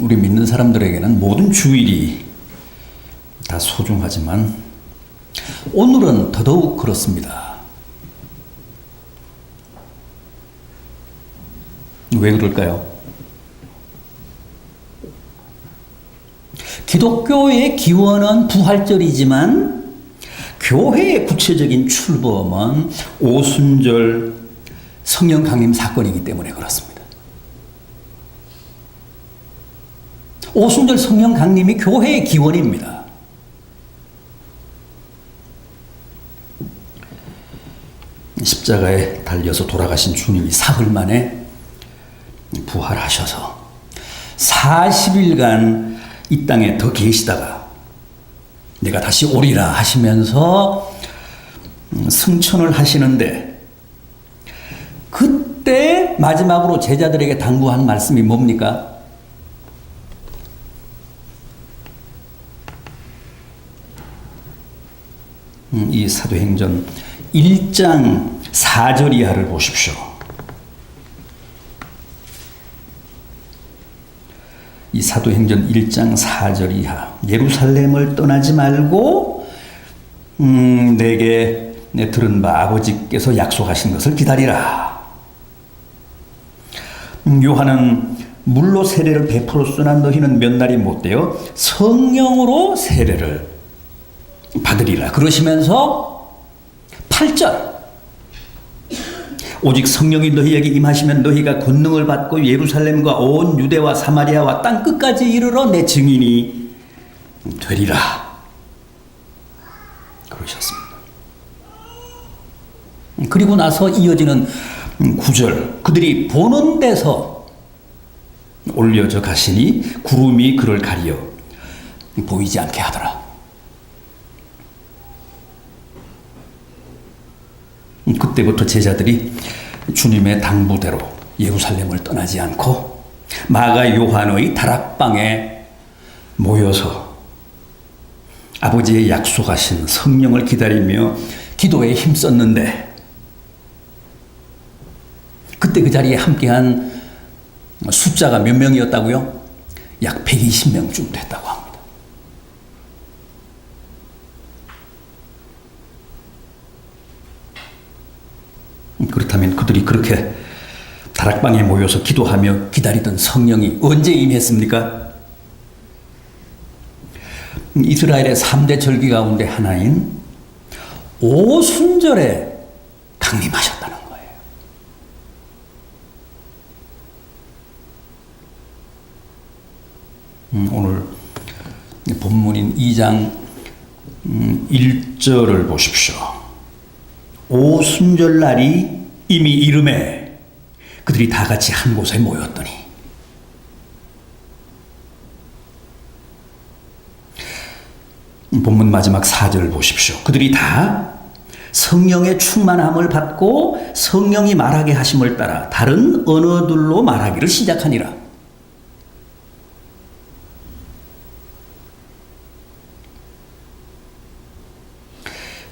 우리 믿는 사람들에게는 모든 주일이 다 소중하지만 오늘은 더더욱 그렇습니다. 왜 그럴까요? 기독교의 기원은 부활절이지만 교회의 구체적인 출범은 오순절 성령 강림 사건이기 때문에 그렇습니다. 오순절 성령 강림이 교회의 기원입니다. 십자가에 달려서 돌아가신 주님이 사흘 만에 부활하셔서 40일간 이 땅에 더 계시다가 내가 다시 오리라 하시면서 승천을 하시는데, 그때 마지막으로 제자들에게 당부한 말씀이 뭡니까? 이 사도행전 1장 4절 이하를 보십시오. 이 사도행전 1장 4절 이하. 예루살렘을 떠나지 말고 내게 들은 바 아버지께서 약속하신 것을 기다리라. 요한은 물로 세례를 베풀었으나 너희는 몇 날이 못되어 성령으로 세례를 받으리라. 그러시면서 8절, 오직 성령이 너희에게 임하시면 너희가 권능을 받고 예루살렘과 온 유대와 사마리아와 땅 끝까지 이르러 내 증인이 되리라. 그러셨습니다. 그리고 나서 이어지는 9절, 그들이 보는 데서 올려져 가시니 구름이 그를 가리어 보이지 않게 하더라. 그때부터 제자들이 주님의 당부대로 예루살렘을 떠나지 않고 마가 요한의 다락방에 모여서 아버지의 약속하신 성령을 기다리며 기도에 힘썼는데, 그때 그 자리에 함께한 숫자가 몇 명이었다고요? 약 120명쯤 됐다고 합니다. 그렇다면 그들이 그렇게 다락방에 모여서 기도하며 기다리던 성령이 언제 임했습니까? 이스라엘의 3대 절기 가운데 하나인 오순절에 강림하셨다는 거예요. 오늘 본문인 2장 1절을 보십시오. 오순절 날이 이미 이름에 그들이 다 같이 한 곳에 모였더니, 본문 마지막 4절 보십시오. 그들이 다 성령의 충만함을 받고 성령이 말하게 하심을 따라 다른 언어들로 말하기를 시작하니라.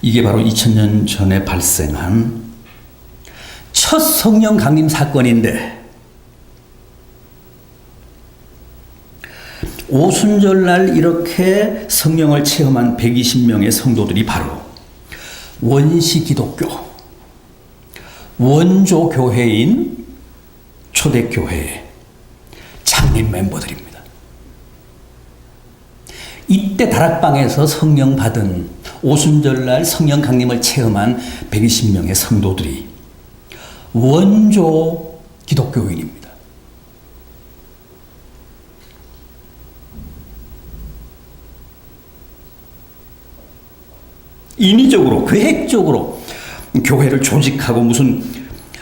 이게 바로 2000년 전에 발생한 첫 성령 강림 사건인데, 오순절날 이렇게 성령을 체험한 120명의 성도들이 바로 원시 기독교, 원조 교회인 초대교회의 창립 멤버들입니다. 이때 다락방에서 성령 받은 오순절날 성령 강림을 체험한 120명의 성도들이 원조 기독교인입니다. 인위적으로, 계획적으로 교회를 조직하고 무슨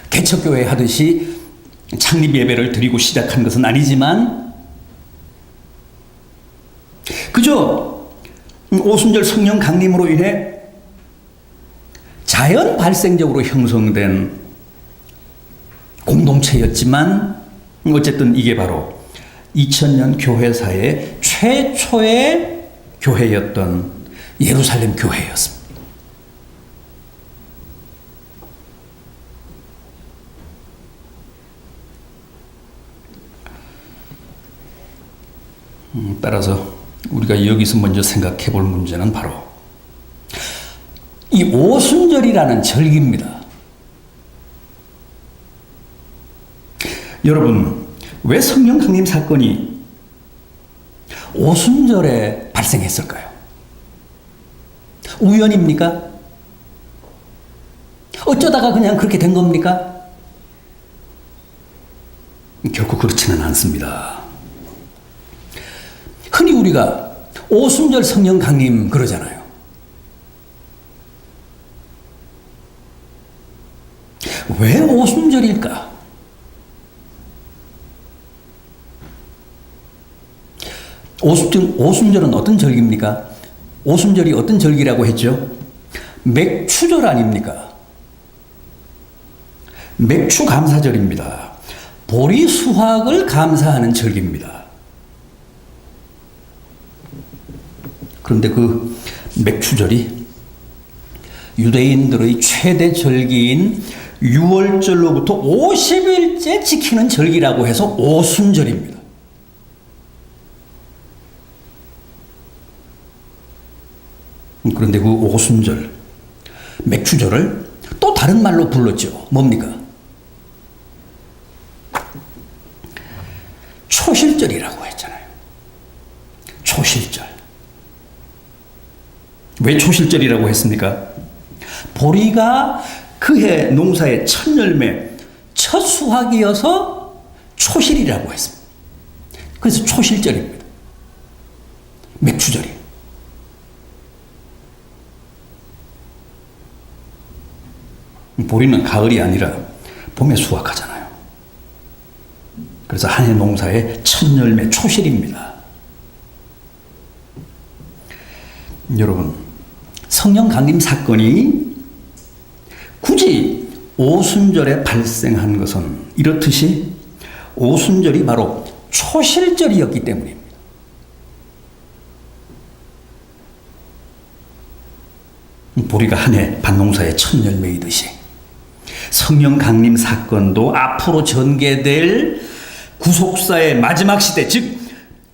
개척교회 하듯이 창립 예배를 드리고 시작한 것은 아니지만, 그저 오순절 성령 강림으로 인해 자연 발생적으로 형성된 공동체였지만, 어쨌든 이게 바로 2000년 교회사의 최초의 교회였던 예루살렘 교회였습니다. 따라서 우리가 여기서 먼저 생각해 볼 문제는 바로 이 오순절이라는 절기입니다. 여러분, 왜 성령 강림 사건이 오순절에 발생했을까요? 우연입니까? 어쩌다가 그냥 그렇게 된 겁니까? 결코 그렇지는 않습니다. 흔히 우리가 오순절 성령 강림 그러잖아요. 왜 오순절일까? 오순절은 어떤 절기입니까? 오순절이 어떤 절기라고 했죠? 맥추절 아닙니까? 맥추 감사절입니다. 보리 수확을 감사하는 절기입니다. 그런데 그 맥추절이 유대인들의 최대 절기인 6월절로부터 50일째 지키는 절기라고 해서 오순절입니다. 그런데 그 오순절, 맥추절을 또 다른 말로 불렀죠. 뭡니까? 초실절이라고 했잖아요. 초실절. 왜 초실절이라고 했습니까? 보리가 그해 농사의 첫 열매, 첫 수확이어서 초실이라고 했습니다. 그래서 초실절입니다. 맥추절이. 보리는 가을이 아니라 봄에 수확하잖아요. 그래서 한 해 농사의 첫 열매 초실입니다. 여러분, 성령 강림 사건이 굳이 오순절에 발생한 것은 이렇듯이 오순절이 바로 초실절이었기 때문입니다. 보리가 한 해 밭농사의 첫 열매이듯이 성령 강림 사건도 앞으로 전개될 구속사의 마지막 시대, 즉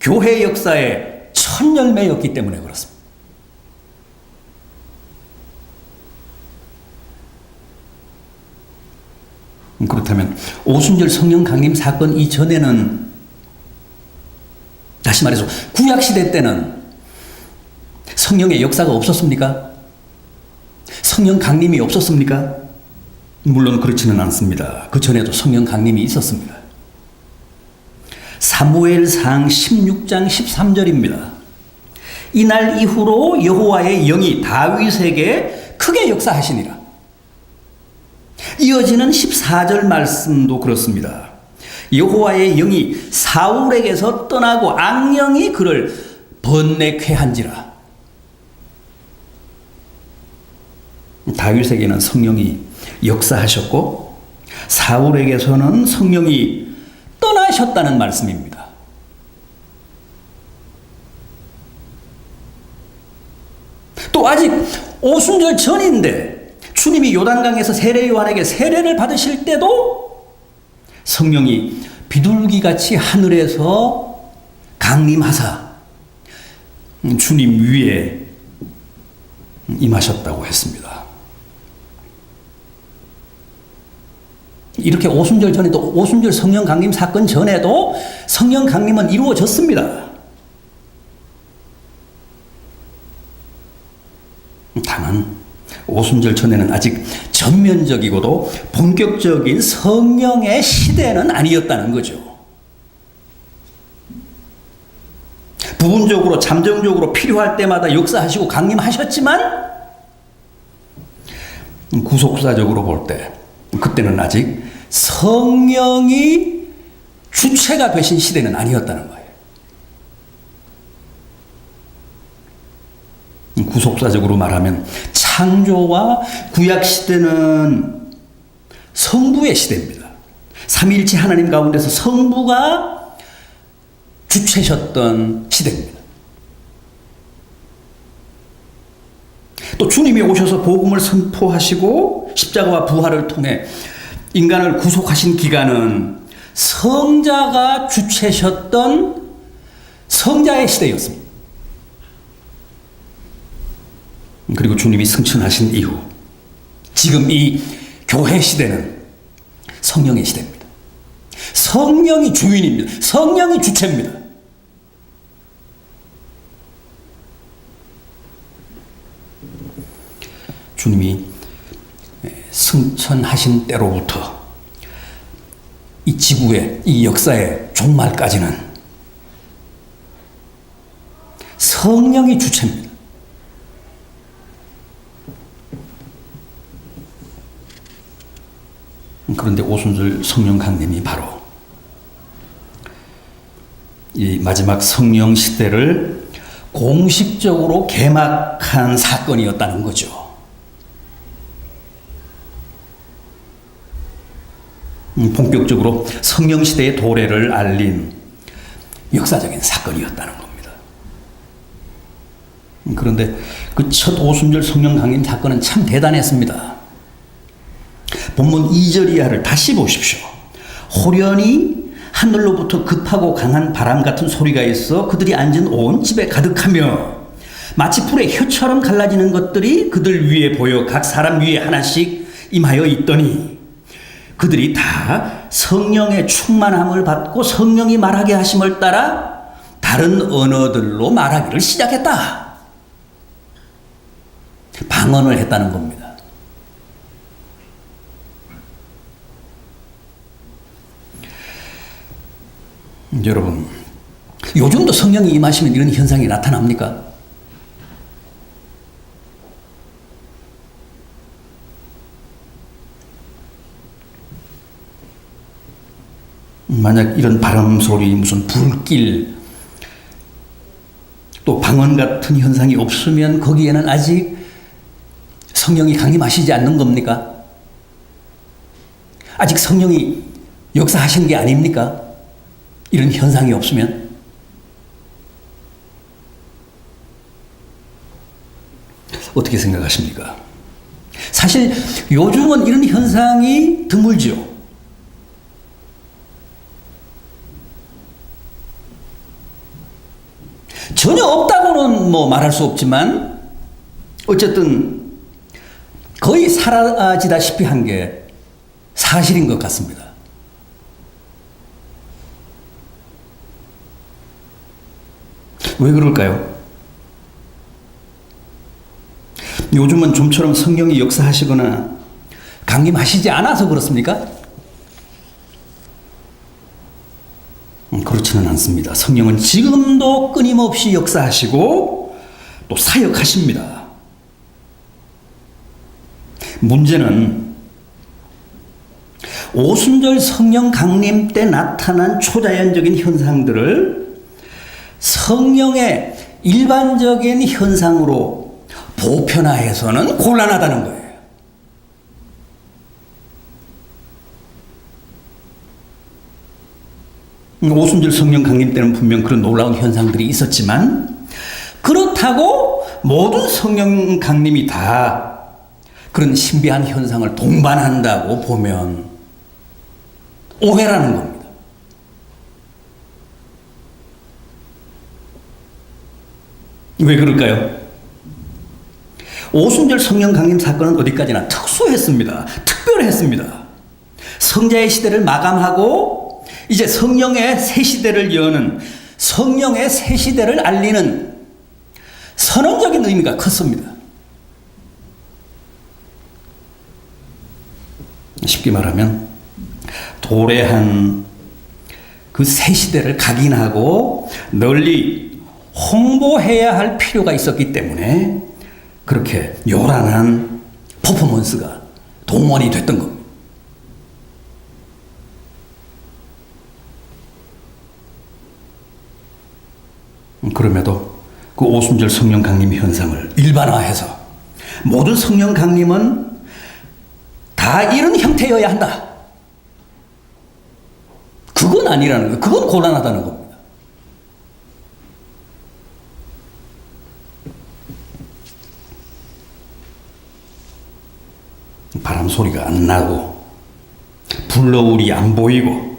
교회 역사의 첫 열매였기 때문에 그렇습니다. 그렇다면 오순절 성령 강림 사건 이전에는, 다시 말해서 구약 시대 때는 성령의 역사가 없었습니까? 성령 강림이 없었습니까? 물론 그렇지는 않습니다. 그 전에도 성령 강림이 있었습니다. 사무엘상 16장 13절입니다. 이날 이후로 여호와의 영이 다윗에게 크게 역사하시니라. 이어지는 14절 말씀도 그렇습니다. 여호와의 영이 사울에게서 떠나고 악령이 그를 번뇌케 한지라. 다윗에게는 성령이 역사하셨고 사울에게서는 성령이 떠나셨다는 말씀입니다. 또 아직 오순절 전인데 주님이 요단강에서 세례 요한에게 세례를 받으실 때도 성령이 비둘기같이 하늘에서 강림하사 주님 위에 임하셨다고 했습니다. 이렇게 오순절 전에도, 오순절 성령 강림 사건 전에도 성령 강림은 이루어졌습니다. 다만 오순절 전에는 아직 전면적이고도 본격적인 성령의 시대는 아니었다는 거죠. 부분적으로 잠정적으로 필요할 때마다 역사하시고 강림하셨지만 구속사적으로 볼 때 그때는 아직 성령이 주체가 되신 시대는 아니었다는 거예요. 구속사적으로 말하면 창조와 구약 시대는 성부의 시대입니다. 삼위일체 하나님 가운데서 성부가 주체셨던 시대입니다. 또 주님이 오셔서 복음을 선포하시고 십자가와 부활을 통해 인간을 구속하신 기간은 성자가 주체셨던 성자의 시대였습니다. 그리고 주님이 승천하신 이후 지금 이 교회 시대는 성령의 시대입니다. 성령이 주인입니다. 성령이 주체입니다. 주님이 승천하신 때로부터 이 지구의 이 역사의 종말까지는 성령이 주체입니다. 그런데 오순절 성령 강림이 바로 이 마지막 성령 시대를 공식적으로 개막한 사건이었다는 거죠. 본격적으로 성령 시대의 도래를 알린 역사적인 사건이었다는 겁니다. 그런데 그 첫 오순절 성령 강림 사건은 참 대단했습니다. 본문 2절 이하를 다시 보십시오. 호련히 하늘로부터 급하고 강한 바람 같은 소리가 있어 그들이 앉은 온 집에 가득하며 마치 불의 혀처럼 갈라지는 것들이 그들 위에 보여 각 사람 위에 하나씩 임하여 있더니 그들이 다 성령의 충만함을 받고 성령이 말하게 하심을 따라 다른 언어들로 말하기를 시작했다. 방언을 했다는 겁니다. 여러분, 요즘도 성령이 임하시면 이런 현상이 나타납니까? 만약 이런 바람 소리, 무슨 불길, 또 방언 같은 현상이 없으면 거기에는 아직 성령이 강림하시지 않는 겁니까? 아직 성령이 역사하신 게 아닙니까? 이런 현상이 없으면? 어떻게 생각하십니까? 사실 요즘은 이런 현상이 드물죠. 전혀 없다고는 말할 수 없지만 어쨌든 거의 사라지다시피 한 게 사실인 것 같습니다. 왜 그럴까요? 요즘은 좀처럼 성령이 역사하시거나 강림하시지 않아서 그렇습니까? 그렇지는 않습니다. 성령은 지금도 끊임없이 역사하시고 또 사역하십니다. 문제는 오순절 성령 강림 때 나타난 초자연적인 현상들을 성령의 일반적인 현상으로 보편화해서는 곤란하다는 거예요. 오순절 성령 강림 때는 분명 그런 놀라운 현상들이 있었지만 그렇다고 모든 성령 강림이 다 그런 신비한 현상을 동반한다고 보면 오해라는 겁니다. 왜 그럴까요? 오순절 성령 강림 사건은 어디까지나 특수했습니다. 특별했습니다. 성자의 시대를 마감하고 이제 성령의 새 시대를 여는 성령의 새 시대를 알리는 선언적인 의미가 컸습니다. 쉽게 말하면 도래한 그 새 시대를 각인하고 널리 홍보해야 할 필요가 있었기 때문에 그렇게 요란한 퍼포먼스가 동원이 됐던 겁니다. 그럼에도 그 오순절 성령 강림 현상을 일반화해서 모든 성령 강림은 다 이런 형태여야 한다. 그건 아니라는 거예요. 그건 곤란하다는 겁니다. 바람 소리가 안 나고 불너울이 안 보이고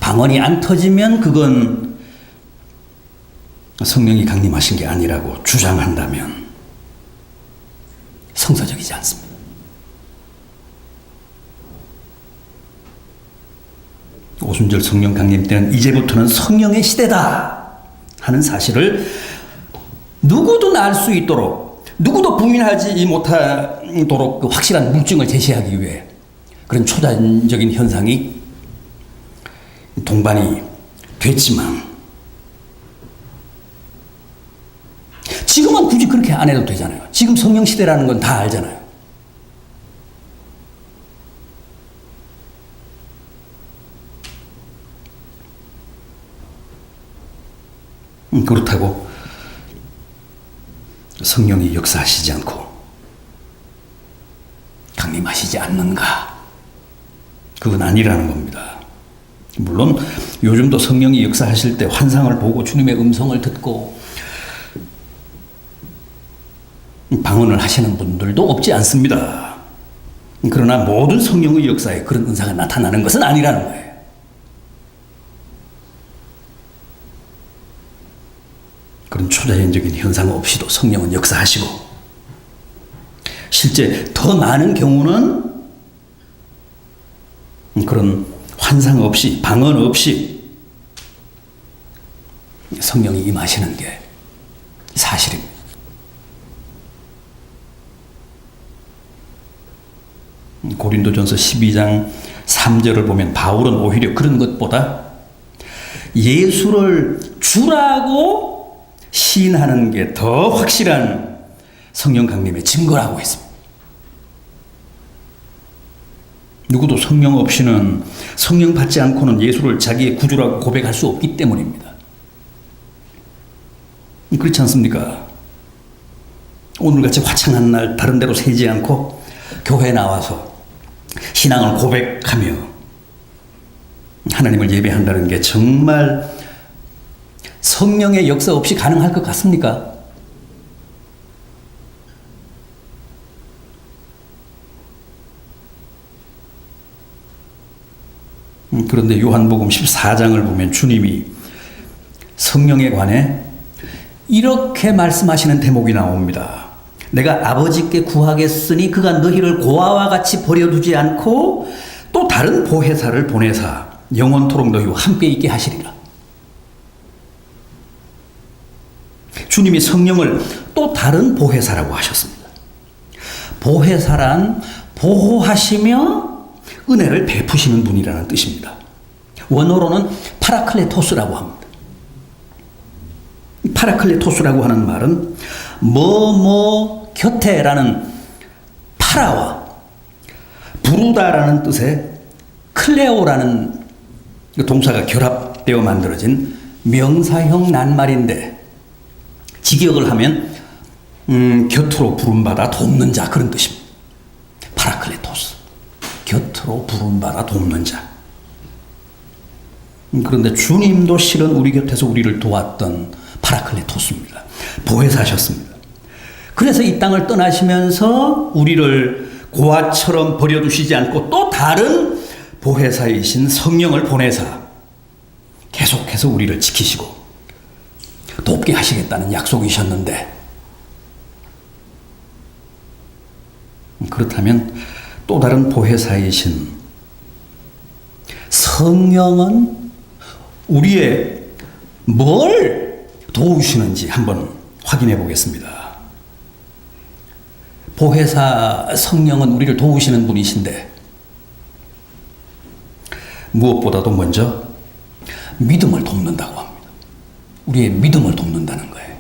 방언이 안 터지면 그건 성령이 강림하신 게 아니라고 주장한다면 성서적이지 않습니다. 오순절 성령 강림 때는 이제부터는 성령의 시대다 하는 사실을 누구도 알 수 있도록, 누구도 부인하지 못하도록 그 확실한 물증을 제시하기 위해 그런 초자연적인 현상이 동반이 됐지만, 지금은 굳이 그렇게 안 해도 되잖아요. 지금 성령 시대라는 건 다 알잖아요. 그렇다고 성령이 역사하시지 않고 강림하시지 않는가? 그건 아니라는 겁니다. 물론 요즘도 성령이 역사하실 때 환상을 보고 주님의 음성을 듣고 방언을 하시는 분들도 없지 않습니다. 그러나 모든 성령의 역사에 그런 은사가 나타나는 것은 아니라는 거예요. 그런 초자연적인 현상 없이도 성령은 역사하시고, 실제 더 많은 경우는 그런 환상 없이, 방언 없이 성령이 임하시는 게 사실입니다. 고린도전서 12장 3절을 보면 바울은 오히려 그런 것보다 예수를 주라고 시인하는 게 더 확실한 성령 강림의 증거라고 했습니다. 누구도 성령 없이는, 성령 받지 않고는 예수를 자기의 구주라고 고백할 수 없기 때문입니다. 그렇지 않습니까? 오늘같이 화창한 날 다른 데로 새지 않고 교회에 나와서 신앙을 고백하며 하나님을 예배한다는 게 정말 성령의 역사 없이 가능할 것 같습니까? 그런데 요한복음 14장을 보면 주님이 성령에 관해 이렇게 말씀하시는 대목이 나옵니다. 내가 아버지께 구하겠으니 그가 너희를 고아와 같이 버려두지 않고 또 다른 보혜사를 보내사 영원토록 너희와 함께 있게 하시리라. 주님이 성령을 또 다른 보혜사라고 하셨습니다. 보혜사란 보호하시며 은혜를 베푸시는 분이라는 뜻입니다. 원어로는 파라클레토스라고 합니다. 파라클레토스라고 하는 말은 뭐뭐 곁에라는 파라와 부르다라는 뜻의 클레오라는 동사가 결합되어 만들어진 명사형 낱말인데, 직역을 하면 곁으로 부름받아 돕는 자, 그런 뜻입니다. 파라클레토스, 곁으로 부름받아 돕는 자. 그런데 주님도 실은 우리 곁에서 우리를 도왔던 파라클레토스입니다. 보혜사셨습니다. 그래서 이 땅을 떠나시면서 우리를 고아처럼 버려두시지 않고 또 다른 보혜사이신 성령을 보내사 계속해서 우리를 지키시고 돕게 하시겠다는 약속이셨는데, 그렇다면 또 다른 보혜사이신 성령은 우리의 뭘 도우시는지 한번 확인해 보겠습니다. 보혜사 성령은 우리를 도우시는 분이신데, 무엇보다도 먼저 믿음을 돕는다고 합니다. 우리의 믿음을 돕는다는 거예요.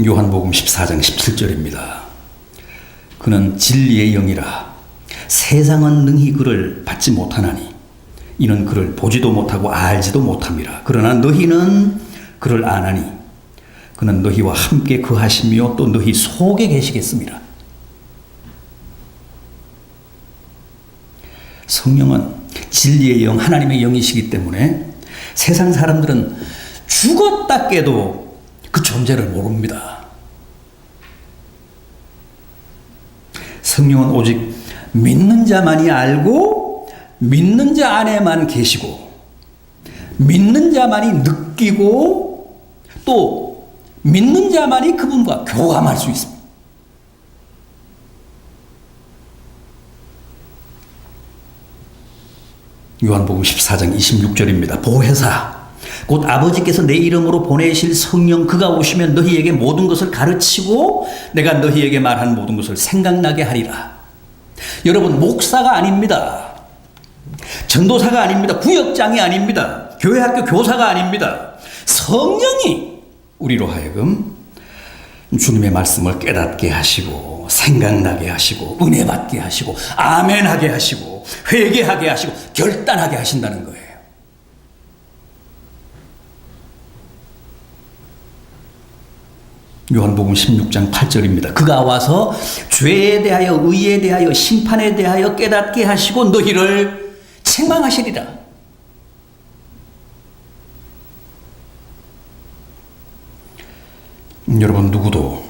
요한복음 14장 17절입니다. 그는 진리의 영이라 세상은 능히 그를 받지 못하나니 이는 그를 보지도 못하고 알지도 못함이라. 그러나 너희는 그를 아나니 그는 너희와 함께 거하시며 또 너희 속에 계시겠습니다. 성령은 진리의 영, 하나님의 영이시기 때문에 세상 사람들은 죽었다 깨도 그 존재를 모릅니다. 성령은 오직 믿는 자만이 알고 믿는 자 안에만 계시고 믿는 자만이 느끼고 또 믿는 자만이 그분과 교감할 수 있습니다. 요한복음 14장 26절입니다. 보혜사 곧 아버지께서 내 이름으로 보내실 성령 그가 오시면 너희에게 모든 것을 가르치고 내가 너희에게 말한 모든 것을 생각나게 하리라. 여러분, 목사가 아닙니다. 전도사가 아닙니다. 구역장이 아닙니다. 교회학교 교사가 아닙니다. 성령이 우리로 하여금 주님의 말씀을 깨닫게 하시고 생각나게 하시고 은혜 받게 하시고 아멘하게 하시고 회개하게 하시고 결단하게 하신다는 거예요. 요한복음 16장 8절입니다. 그가 와서 죄에 대하여 의에 대하여 심판에 대하여 깨닫게 하시고 너희를 책망하시리라. 여러분, 누구도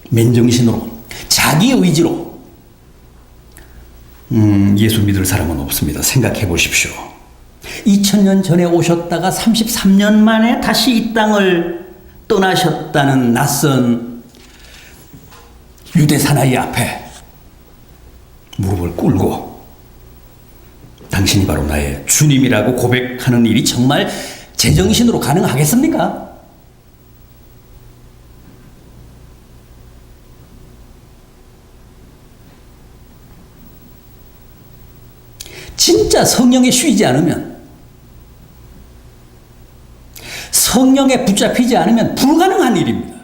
맨정신으로 자기 의지로 예수 믿을 사람은 없습니다. 생각해 보십시오. 2000년 전에 오셨다가 33년 만에 다시 이 땅을 떠나셨다는 낯선 유대 사나이 앞에 무릎을 꿇고 당신이 바로 나의 주님이라고 고백하는 일이 정말 제정신으로 가능하겠습니까? 진짜 성령에 쉬지 않으면, 성령에 붙잡히지 않으면 불가능한 일입니다.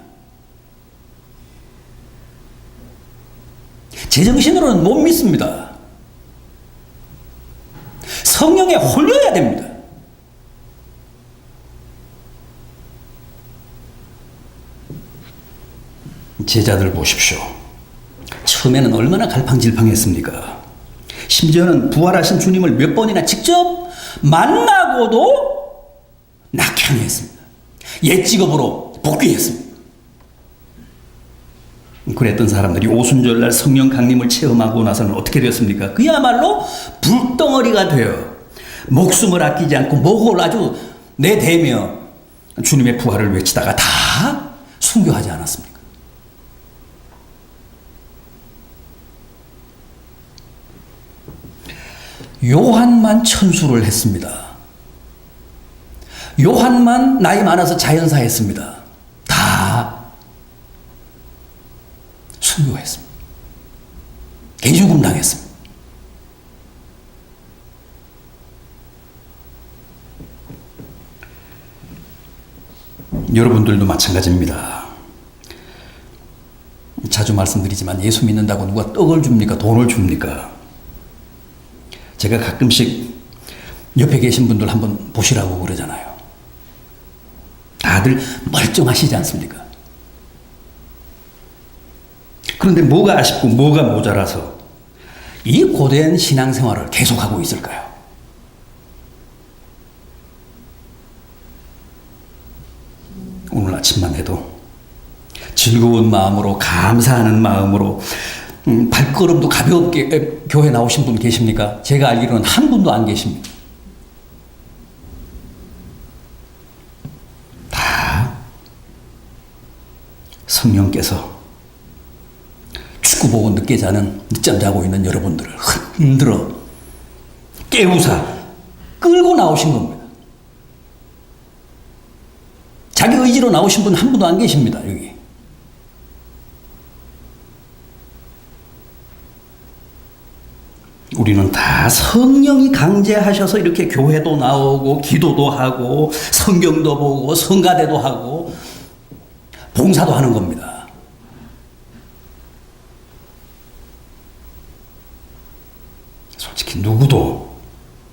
제정신으로는 못 믿습니다. 성령에 홀려야 됩니다. 제자들 보십시오. 처음에는 얼마나 갈팡질팡했습니까? 심지어는 부활하신 주님을 몇 번이나 직접 만나고도 낙향했습니다. 옛 직업으로 복귀했습니다. 그랬던 사람들이 오순절날 성령 강림을 체험하고 나서는 어떻게 되었습니까? 그야말로 불덩어리가 되어 목숨을 아끼지 않고 목을 아주 내대며 주님의 부활을 외치다가 다 순교하지 않았습니까? 요한만 천수를 했습니다. 요한만 나이 많아서 자연사 했습니다. 다 순교했습니다. 개죽음 당했습니다. 여러분들도 마찬가지입니다. 자주 말씀드리지만 예수 믿는다고 누가 떡을 줍니까? 돈을 줍니까? 제가 가끔씩 옆에 계신 분들 한번 보시라고 그러잖아요. 다들 멀쩡하시지 않습니까? 그런데 뭐가 아쉽고 뭐가 모자라서 이 고된 신앙생활을 계속하고 있을까요? 오늘 아침만 해도 즐거운 마음으로 감사하는 마음으로 발걸음도 가볍게 교회 나오신 분 계십니까? 제가 알기로는 한 분도 안 계십니다. 다 성령께서 축구 보고 늦게 자는 늦잠 자고 있는 여러분들을 흔들어 깨우사 끌고 나오신 겁니다. 자기 의지로 나오신 분 한 분도 안 계십니다. 여기. 우리는 다 성령이 강제하셔서 이렇게 교회도 나오고 기도도 하고 성경도 보고 성가대도 하고 봉사도 하는 겁니다. 솔직히 누구도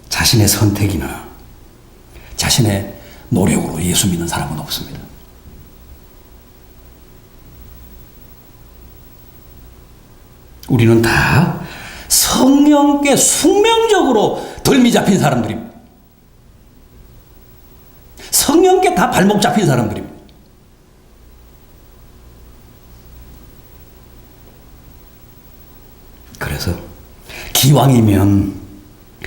자신의 선택이나 자신의 노력으로 예수 믿는 사람은 없습니다. 우리는 다 성령께 숙명적으로 덜미 잡힌 사람들입니다. 성령께 다 발목 잡힌 사람들입니다. 그래서 기왕이면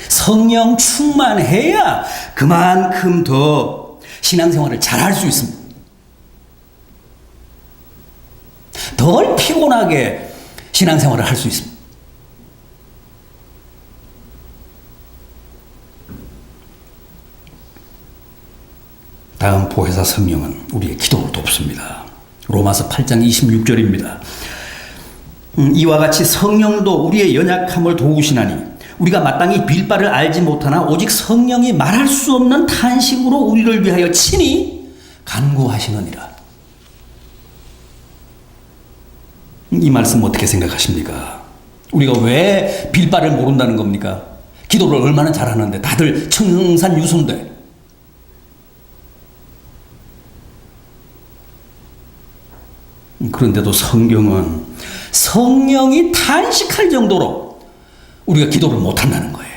성령 충만해야 그만큼 더 신앙생활을 잘할 수 있습니다. 덜 피곤하게 신앙생활을 할 수 있습니다. 다음 보혜사 성령은 우리의 기도를 돕습니다. 로마서 8장 26절입니다. 이와 같이 성령도 우리의 연약함을 도우시나니 우리가 마땅히 빌 바를 알지 못하나 오직 성령이 말할 수 없는 탄식으로 우리를 위하여 친히 간구하시느니라. 이 말씀 어떻게 생각하십니까? 우리가 왜 빌 바를 모른다는 겁니까? 기도를 얼마나 잘하는데 다들 청산유수인데. 그런데도 성경은 성령이 탄식할 정도로 우리가 기도를 못한다는 거예요.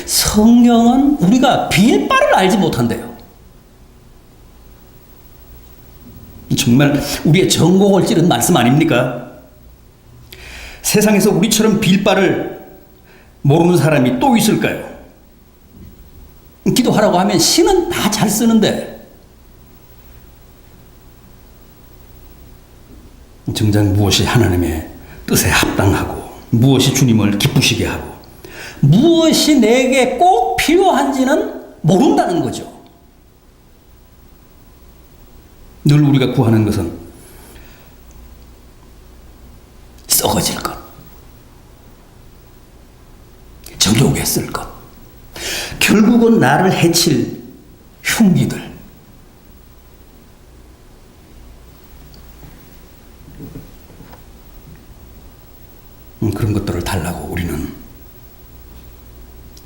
성령은 우리가 빌 바를 알지 못한대요. 정말 우리의 전곡을 찌른 말씀 아닙니까? 세상에서 우리처럼 빌 바를 모르는 사람이 또 있을까요? 기도하라고 하면 신은 다 잘 쓰는데 정작 무엇이 하나님의 뜻에 합당하고 무엇이 주님을 기쁘시게 하고 무엇이 내게 꼭 필요한지는 모른다는 거죠. 늘 우리가 구하는 것은 썩어질 것, 정욕에 쓸 것, 결국은 나를 해칠 흉기들, 그런 것들을 달라고 우리는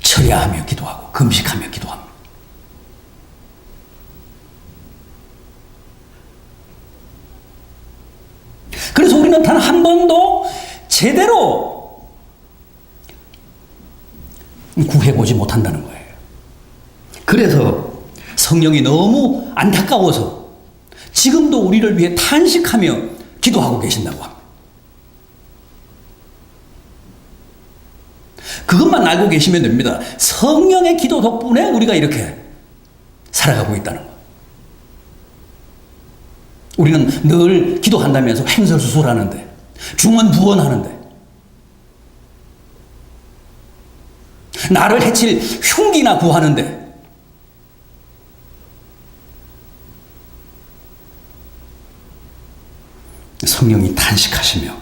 철야하며 기도하고 금식하며 기도합니다. 그래서 우리는 단 한 번도 제대로 구해보지 못한다는 거예요. 그래서 성령이 너무 안타까워서 지금도 우리를 위해 탄식하며 기도하고 계신다고 합니다. 그것만 알고 계시면 됩니다. 성령의 기도 덕분에 우리가 이렇게 살아가고 있다는 거. 우리는 늘 기도한다면서 횡설수설하는데, 중언부언하는데, 나를 해칠 흉기나 구하는데, 성령이 탄식하시며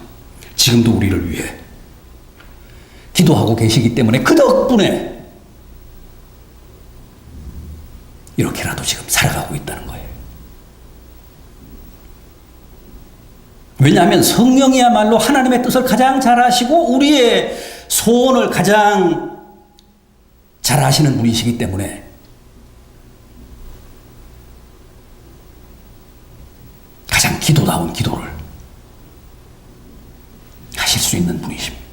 지금도 우리를 위해 기도하고 계시기 때문에 그 덕분에 이렇게라도 지금 살아가고 있다는 거예요. 왜냐하면 성령이야말로 하나님의 뜻을 가장 잘 아시고 우리의 소원을 가장 잘 아시는 분이시기 때문에 가장 기도다운 기도를 하실 수 있는 분이십니다.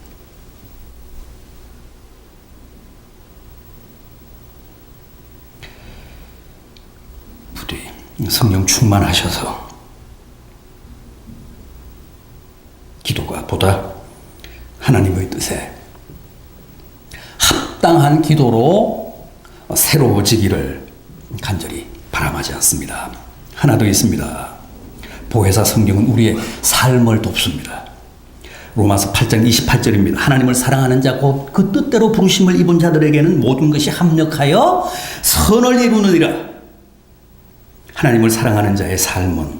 성령 충만하셔서 기도가 보다 하나님의 뜻에 합당한 기도로 새로워지기를 간절히 바람하지 않습니다. 하나 더 있습니다. 보혜사 성경은 우리의 삶을 돕습니다. 로마서 8장 28절입니다. 하나님을 사랑하는 자 곧 그 뜻대로 부르심을 입은 자들에게는 모든 것이 합력하여 선을 이루느니라. 하나님을 사랑하는 자의 삶은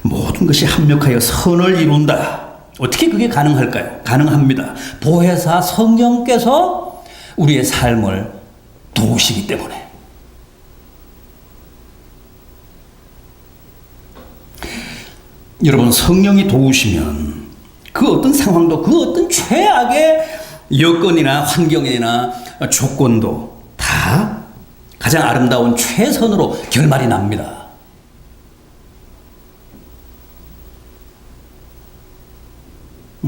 모든 것이 합력하여 선을 이룬다. 어떻게 그게 가능할까요? 가능합니다. 보혜사 성령께서 우리의 삶을 도우시기 때문에. 여러분, 성령이 도우시면 그 어떤 상황도 그 어떤 최악의 여건이나 환경이나 조건도 다 가장 아름다운 최선으로 결말이 납니다.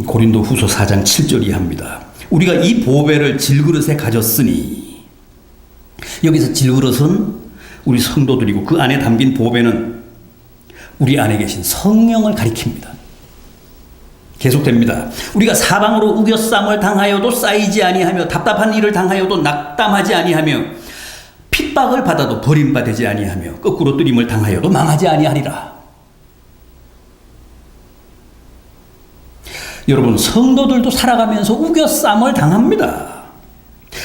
고린도 후서 4장 7절이 합니다. 우리가 이 보배를 질그릇에 가졌으니, 여기서 질그릇은 우리 성도들이고 그 안에 담긴 보배는 우리 안에 계신 성령을 가리킵니다. 계속됩니다. 우리가 사방으로 우겨쌈을 당하여도 쌓이지 아니하며 답답한 일을 당하여도 낙담하지 아니하며 핍박을 받아도 버림받지 아니하며 거꾸로 뜨림을 당하여도 망하지 아니하리라. 여러분, 성도들도 살아가면서 우겨쌈을 당합니다.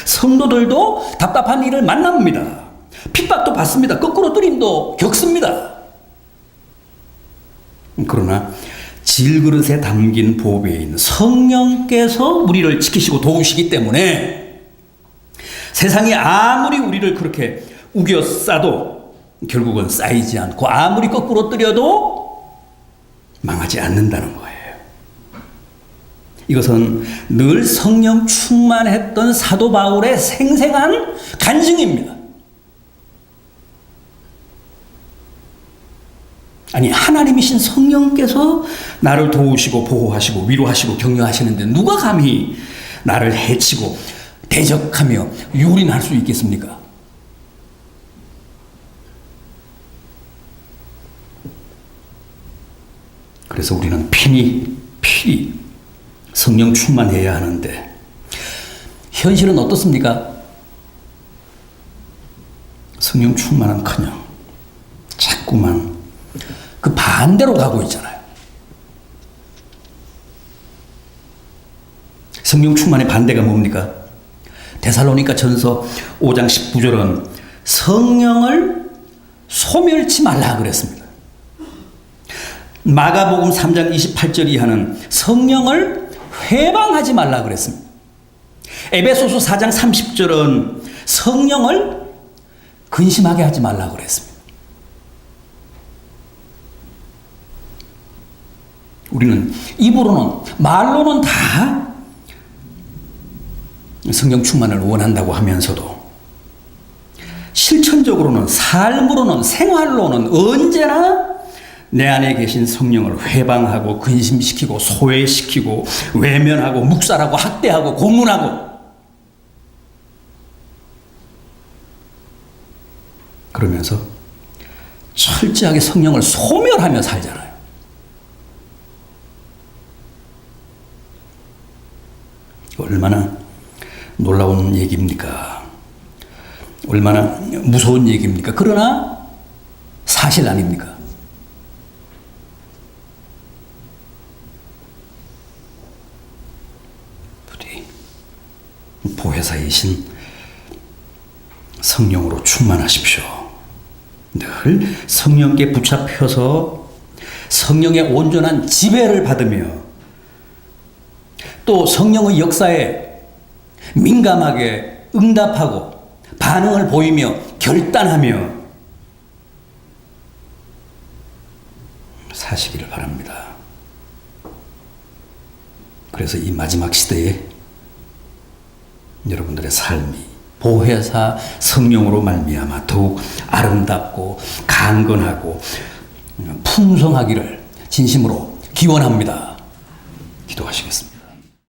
성도들도 답답한 일을 만납니다. 핍박도 받습니다. 거꾸로 뜨림도 겪습니다. 그러나 질그릇에 담긴 보배에 있는 성령께서 우리를 지키시고 도우시기 때문에 세상이 아무리 우리를 그렇게 우겨 싸도 결국은 쌓이지 않고 아무리 거꾸로 뜨려도 망하지 않는다는 거예요. 이것은 늘 성령 충만했던 사도 바울의 생생한 간증입니다. 아니, 하나님이신 성령께서 나를 도우시고 보호하시고 위로하시고 격려하시는데 누가 감히 나를 해치고 대적하며 유린할 수 있겠습니까? 그래서 우리는 필히 성령 충만해야 하는데 현실은 어떻습니까? 성령 충만은커녕 자꾸만 그 반대로 가고 있잖아요. 성령 충만의 반대가 뭡니까? 데살로니가 전서 5장 19절은 성령을 소멸치 말라 그랬습니다. 마가복음 3장 28절 이하는 성령을 회방하지 말라 그랬습니다. 에베소서 4장 30절은 성령을 근심하게 하지 말라 그랬습니다. 우리는 입으로는 말로는 다 성령 충만을 원한다고 하면서도 실천적으로는 삶으로는 생활로는 언제나 내 안에 계신 성령을 회방하고 근심시키고 소외시키고 외면하고 묵살하고 학대하고 고문하고 그러면서 철저하게 성령을 소멸하며 살잖아요. 얼마나 놀라운 얘기입니까? 얼마나 무서운 얘기입니까? 그러나 사실 아닙니까? 우리 보혜사이신 성령으로 충만하십시오. 늘 성령께 붙잡혀서 성령의 온전한 지배를 받으며 또 성령의 역사에 민감하게 응답하고 반응을 보이며 결단하며 사시기를 바랍니다. 그래서 이 마지막 시대에 여러분들의 삶이 보혜사 성령으로 말미암아 더욱 아름답고 강건하고 풍성하기를 진심으로 기원합니다. 기도하시겠습니다.